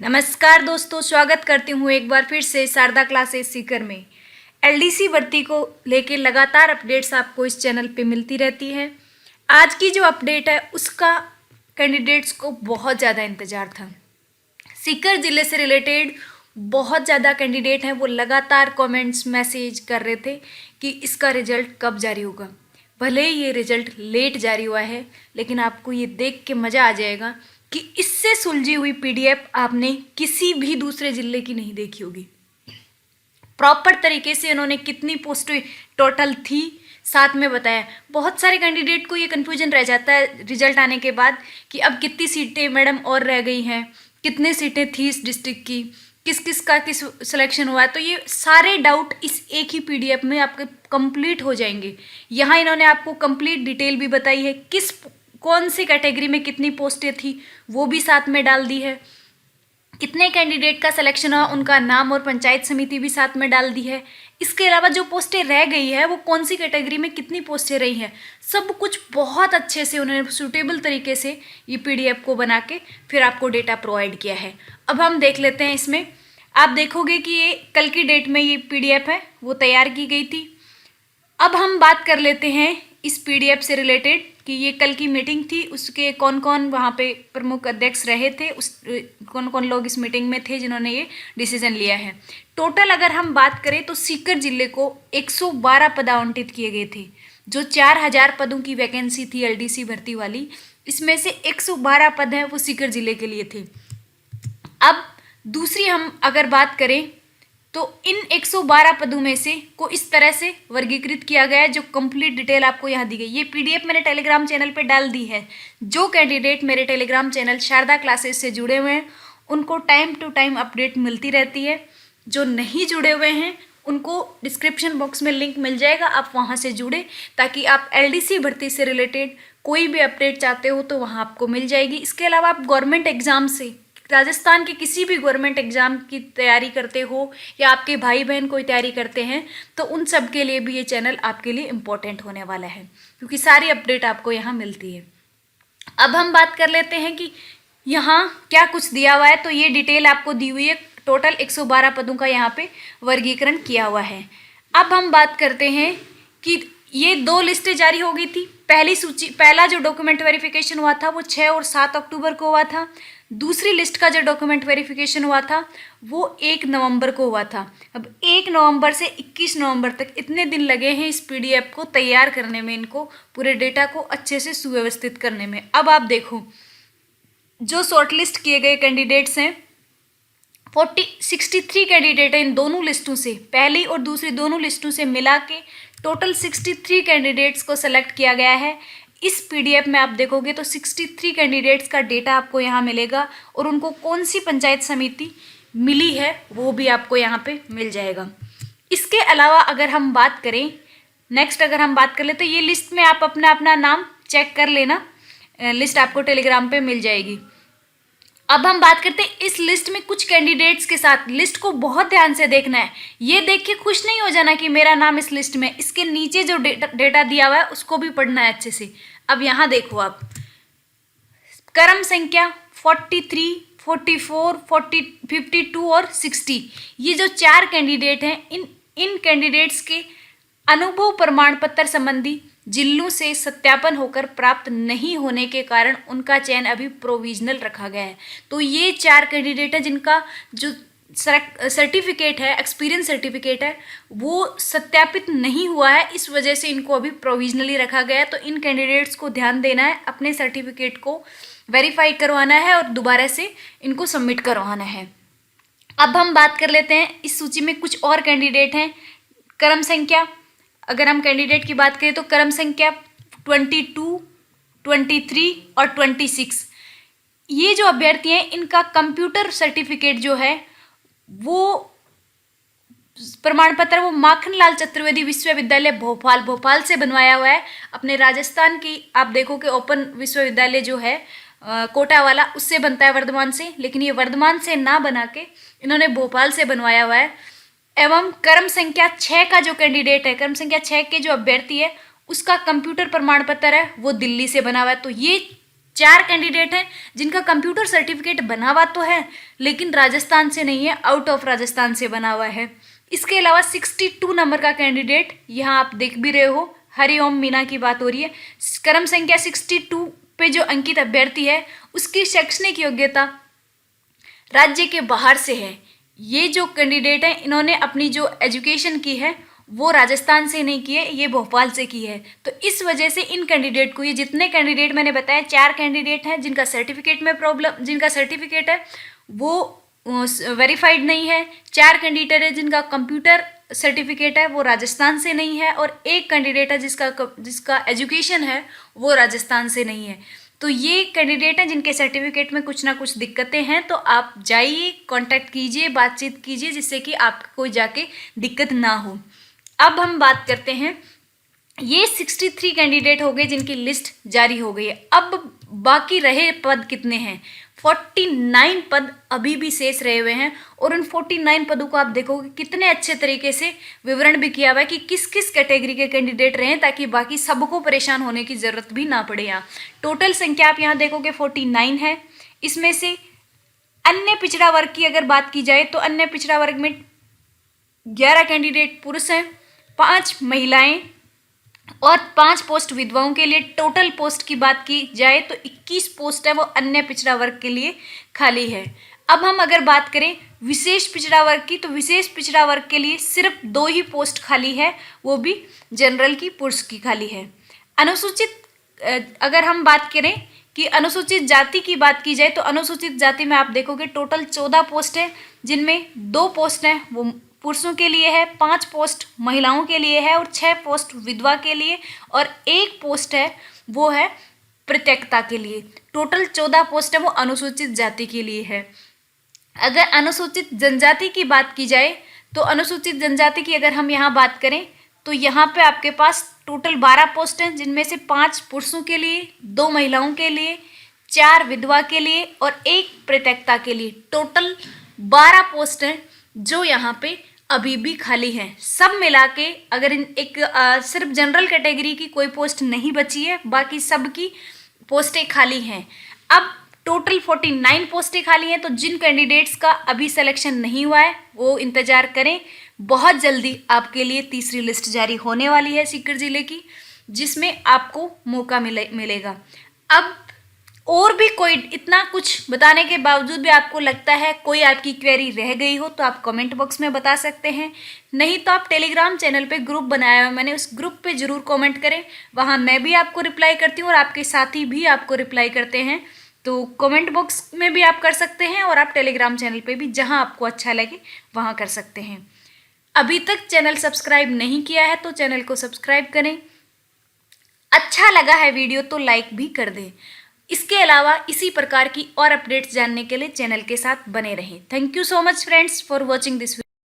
नमस्कार दोस्तों, स्वागत करती हूँ एक बार फिर से शारदा क्लासेस सीकर में। एलडीसी भर्ती को लेकर लगातार अपडेट्स आपको इस चैनल पे मिलती रहती है। आज की जो अपडेट है उसका कैंडिडेट्स को बहुत ज़्यादा इंतज़ार था। सीकर ज़िले से रिलेटेड बहुत ज़्यादा कैंडिडेट हैं, वो लगातार कमेंट्स मैसेज कर रहे थे कि इसका रिजल्ट कब जारी होगा। भले ही ये रिजल्ट लेट जारी हुआ है, लेकिन आपको ये देख के मज़ा आ जाएगा कि इससे सुलझी हुई पीडीएफ आपने किसी भी दूसरे ज़िले की नहीं देखी होगी। प्रॉपर तरीके से उन्होंने कितनी पोस्टें टोटल थी साथ में बताया। बहुत सारे कैंडिडेट को ये कन्फ्यूजन रह जाता है रिजल्ट आने के बाद कि अब कितनी सीटें मैडम और रह गई हैं, कितने सीटें थी इस डिस्ट्रिक्ट की, किस किस का किस सिलेक्शन हुआ है। तो ये सारे डाउट इस एक ही पीडीएफ में आपके कंप्लीट हो जाएंगे। यहाँ इन्होंने आपको कंप्लीट डिटेल भी बताई है, किस कौन सी कैटेगरी में कितनी पोस्टें थी वो भी साथ में डाल दी है, कितने कैंडिडेट का सिलेक्शन हुआ उनका नाम और पंचायत समिति भी साथ में डाल दी है। इसके अलावा जो पोस्टें रह गई है वो कौन सी कैटेगरी में कितनी पोस्टें रही हैं, सब कुछ बहुत अच्छे से उन्होंने सूटेबल तरीके से ये पीडीएफ को बना के फिर आपको डेटा प्रोवाइड किया है। अब हम देख लेते हैं। इसमें आप देखोगे कि ये कल की डेट में ये पीडीएफ है वो तैयार की गई थी। अब हम बात कर लेते हैं इस पीडीएफ से रिलेटेड कि ये कल की मीटिंग थी, उसके कौन कौन वहाँ पे प्रमुख अध्यक्ष रहे थे, उस कौन कौन लोग इस मीटिंग में थे जिन्होंने ये डिसीजन लिया है। टोटल अगर हम बात करें तो सीकर जिले को 112 पद आवंटित किए गए थे। जो 4000 पदों की वैकेंसी थी एलडीसी भर्ती वाली, इसमें से 112 पद हैं वो सीकर जिले के लिए थे। अब दूसरी हम अगर बात करें तो इन 112 पदों में से को इस तरह से वर्गीकृत किया गया है, जो कंप्लीट डिटेल आपको यहाँ दी गई। ये पीडीएफ मैंने टेलीग्राम चैनल पे डाल दी है। जो कैंडिडेट मेरे टेलीग्राम चैनल शारदा क्लासेस से जुड़े हुए हैं उनको टाइम टू टाइम अपडेट मिलती रहती है। जो नहीं जुड़े हुए हैं उनको डिस्क्रिप्शन बॉक्स में लिंक मिल जाएगा, आप वहाँ से जुड़े ताकि आप एलडीसी भर्ती से रिलेटेड कोई भी अपडेट चाहते हो तो वहाँ आपको मिल जाएगी। इसके अलावा आप गवर्नमेंट एग्जाम से राजस्थान के किसी भी गवर्नमेंट एग्जाम की तैयारी करते हो या आपके भाई बहन कोई तैयारी करते हैं तो उन सब के लिए भी ये चैनल आपके लिए इम्पोर्टेंट होने वाला है, क्योंकि सारी अपडेट आपको यहाँ मिलती है। अब हम बात कर लेते हैं कि यहाँ क्या कुछ दिया हुआ है। तो ये डिटेल आपको दी हुई है। टोटल 112 पदों का यहाँ पे वर्गीकरण किया हुआ है। अब हम बात करते हैं कि ये 2 लिस्टें जारी हो गई थी। पहला जो डॉक्यूमेंट वेरिफिकेशन हुआ था वो 6 और 7 अक्टूबर को हुआ था। दूसरी लिस्ट का जो डॉक्यूमेंट वेरिफिकेशन हुआ था वो 1 नवंबर को हुआ था। अब 1 नवंबर से 21 नवंबर तक इतने दिन लगे हैं इस पीडीएफ को तैयार करने में, इनको पूरे डेटा को अच्छे से सुव्यवस्थित करने में। अब आप देखो जो शॉर्टलिस्ट किए गए कैंडिडेट्स हैं 63 कैंडिडेट हैं इन दोनों लिस्टों से, पहली और दूसरी दोनों लिस्टों से मिला के टोटल 63 कैंडिडेट्स को सेलेक्ट किया गया है। इस पीडीएफ में आप देखोगे तो 63 कैंडिडेट्स का डेटा आपको यहाँ मिलेगा और उनको कौन सी पंचायत समिति मिली है वो भी आपको यहाँ पे मिल जाएगा। इसके अलावा अगर हम बात करें नेक्स्ट अगर हम बात कर ले तो ये लिस्ट में आप अपना अपना नाम चेक कर लेना, लिस्ट आपको टेलीग्राम पे मिल जाएगी। अब हम बात करते हैं इस लिस्ट में कुछ कैंडिडेट्स के साथ। लिस्ट को बहुत ध्यान से देखना है, ये देख के खुश नहीं हो जाना कि मेरा नाम इस लिस्ट में। इसके नीचे जो डेटा दिया हुआ है उसको भी पढ़ना है अच्छे से। अब यहाँ देखो आप क्रम संख्या 43, 44, 52 और 60, ये जो 4 कैंडिडेट हैं इन कैंडिडेट्स के अनुभव प्रमाण पत्र संबंधी जिलों से सत्यापन होकर प्राप्त नहीं होने के कारण उनका चयन अभी प्रोविजनल रखा गया है। तो ये 4 कैंडिडेट है जिनका जो सर्टिफिकेट है, एक्सपीरियंस सर्टिफिकेट है, वो सत्यापित नहीं हुआ है, इस वजह से इनको अभी प्रोविजनली रखा गया है। तो इन कैंडिडेट्स को ध्यान देना है, अपने सर्टिफिकेट को वेरीफाई करवाना है और दोबारा से इनको सबमिट करवाना है। अब हम बात कर लेते हैं इस सूची में कुछ और कैंडिडेट हैं। क्रम संख्या अगर हम कैंडिडेट की बात करें तो क्रम संख्या 22, 23 और 26, ये जो अभ्यर्थी हैं इनका कंप्यूटर सर्टिफिकेट जो है वो प्रमाण पत्र वो माखनलाल चतुर्वेदी विश्वविद्यालय भोपाल से बनवाया हुआ है। अपने राजस्थान की आप देखो कि ओपन विश्वविद्यालय जो है कोटा वाला उससे बनता है वर्धमान से, लेकिन ये वर्धमान से ना बना के इन्होंने भोपाल से बनवाया हुआ है। एवं क्रम संख्या 6 का जो कैंडिडेट है, क्रम संख्या 6 के जो अभ्यर्थी है उसका कंप्यूटर प्रमाण पत्र है वो दिल्ली से बना हुआ है। तो ये 4 कैंडिडेट हैं जिनका कंप्यूटर सर्टिफिकेट बना हुआ तो है, लेकिन राजस्थान से नहीं है, आउट ऑफ राजस्थान से बना हुआ है। इसके अलावा 62 नंबर का कैंडिडेट, यहाँ आप देख भी रहे हो, हरिओम मीना की बात हो रही है। क्रम संख्या 62 पे जो अंकित अभ्यर्थी है उसकी शैक्षणिक योग्यता राज्य के बाहर से है। ये जो कैंडिडेट है इन्होंने अपनी जो एजुकेशन की है वो राजस्थान से नहीं की है, ये भोपाल से की है। तो इस वजह से इन कैंडिडेट को, ये जितने कैंडिडेट मैंने बताया 4 कैंडिडेट हैं जिनका सर्टिफिकेट में प्रॉब्लम, जिनका सर्टिफिकेट है वो वेरीफाइड नहीं है। 4 कैंडिडेट है जिनका कंप्यूटर सर्टिफिकेट है वो राजस्थान से नहीं है, और एक कैंडिडेट है जिसका एजुकेशन है वो राजस्थान से नहीं है। तो ये कैंडिडेट हैं जिनके सर्टिफिकेट में कुछ ना कुछ दिक्कतें हैं। तो आप जाइए, कांटेक्ट कीजिए, बातचीत कीजिए, जिससे कि आपको कोई जाके दिक्कत ना हो। अब हम बात करते हैं, ये 63 कैंडिडेट हो गए जिनकी लिस्ट जारी हो गई है। अब बाकी रहे पद कितने हैं? 49 पद अभी भी शेष रहे हुए हैं, और उन 49 पदों को आप देखोगे कितने अच्छे तरीके से विवरण भी किया हुआ है कि किस किस कैटेगरी के कैंडिडेट रहे, ताकि बाकी सबको परेशान होने की ज़रूरत भी ना पड़े। यहाँ टोटल संख्या आप यहाँ देखोगे 49 है। इसमें से अन्य पिछड़ा वर्ग की अगर बात की जाए तो अन्य पिछड़ा वर्ग में 11 कैंडिडेट पुरुष हैं, 5 महिलाएं और 5 पोस्ट विधवाओं के लिए। टोटल पोस्ट की बात की जाए तो 21 पोस्ट है वो अन्य पिछड़ा वर्ग के लिए खाली है। अब हम अगर बात करें विशेष पिछड़ा वर्ग की, तो विशेष पिछड़ा वर्ग के लिए सिर्फ 2 ही पोस्ट खाली है, वो भी जनरल की, पुरुष की खाली है। अनुसूचित अगर हम बात करें कि अनुसूचित जाति की बात की जाए तो अनुसूचित जाति में आप देखोगे टोटल 14 पोस्ट है, जिनमें 2 पोस्ट हैं वो पुरुषों के लिए है, 5 पोस्ट महिलाओं के लिए है और 6 पोस्ट विधवा के लिए, और 1 पोस्ट है वो है प्रत्येकता के लिए। टोटल 14 पोस्ट है वो अनुसूचित जाति के लिए है। अगर अनुसूचित जनजाति की बात की जाए तो अनुसूचित जनजाति की अगर हम यहाँ बात करें तो यहाँ पे आपके पास टोटल 12 पोस्ट हैं, जिनमें से 5 पुरुषों के लिए, 2 महिलाओं के लिए, 4 विधवा के लिए और 1 प्रत्येकता के लिए। टोटल 12 पोस्ट हैं जो यहाँ पे अभी भी खाली है। सब मिला के अगर सिर्फ जनरल कैटेगरी की कोई पोस्ट नहीं बची है, बाकी सब की पोस्टें खाली हैं। अब टोटल 49 पोस्टें खाली हैं। तो जिन कैंडिडेट्स का अभी सिलेक्शन नहीं हुआ है वो इंतज़ार करें, बहुत जल्दी आपके लिए तीसरी लिस्ट जारी होने वाली है सीकर जिले की, जिसमें आपको मौका मिलेगा। अब और भी कोई इतना कुछ बताने के बावजूद भी आपको लगता है कोई आपकी क्वेरी रह गई हो तो आप कमेंट बॉक्स में बता सकते हैं, नहीं तो आप टेलीग्राम चैनल पे ग्रुप बनाया है मैंने, उस ग्रुप पे ज़रूर कमेंट करें, वहाँ मैं भी आपको रिप्लाई करती हूँ और आपके साथी भी आपको रिप्लाई करते हैं। तो कमेंट बॉक्स में भी आप कर सकते हैं और आप टेलीग्राम चैनल पे भी जहाँ आपको अच्छा लगे वहाँ कर सकते हैं। अभी तक चैनल सब्सक्राइब नहीं किया है तो चैनल को सब्सक्राइब करें, अच्छा लगा है वीडियो तो लाइक भी कर दें। इसके अलावा इसी प्रकार की और अपडेट्स जानने के लिए चैनल के साथ बने रहें। Thank you so much friends for watching this video.